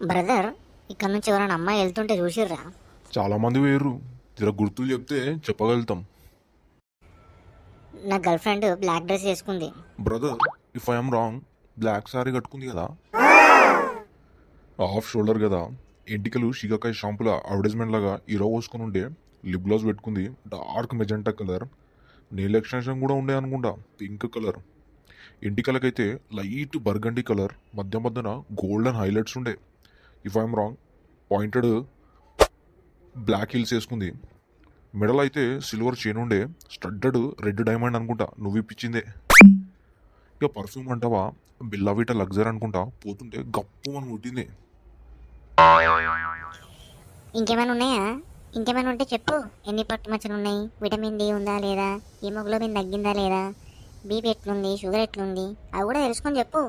Brother, ఇక్కడ నుంచి ఎవరైనా అమ్మాయి వెళ్తుంటే చూసిర్రా? చాలా మంది వేరు. జర గుర్తులు చెప్తే చెప్పగలుగుతాం. నా గర్ల్ ఫ్రెండ్ బ్లాక్ డ్రెస్ వేసుకుంది. Brother, if I'm wrong, black sari కట్టుకుంది కదా, హాఫ్ షోల్డర్ కదా, ఎంటికలు షికాకాయ షాంపుల అడ్వర్టైజ్మెంట్ లాగా హీరో పోసుకొని ఉండే, లిప్ గ్లాస్ పెట్టుకుంది, dark magenta colour, nail extension కూడా ఉండే అనుకుంటా, పింక్ కలర్, ఎంటికలకైతే లైట్ బర్గండి కలర్, మధ్య మధ్యన గోల్డెన్ హైలైట్స్ ఉండే. If I'm wrong, pointed black heels వేసుకుంది. మెడల్ అయితే సిల్వర్ చైన్ ఉండే, స్టడ్డెడ్ రెడ్ డైమండ్ అనుకుంటా, నువ్వు ఇప్పించిందే. ఇక పర్ఫ్యూమ్ అంటావా, బిల్లావిటా లగ్జరీ అనుకుంటా, పోతుంటే గప్పు అని ముట్టింది. ఇంకేమైనా ఉన్నాయా? ఇంకేమైనా ఉంటే చెప్పు. ఎన్ని పట్టుమచ్చలు ఉన్నాయి, విటమిన్ డి ఉందా లేదా, హిమోగ్లోబిన్ తగ్గిందా లేదా, బీపీ ఎట్లుంది, షుగర్ ఎట్లుంది, అవి కూడా తెలుసుకొని చెప్పు.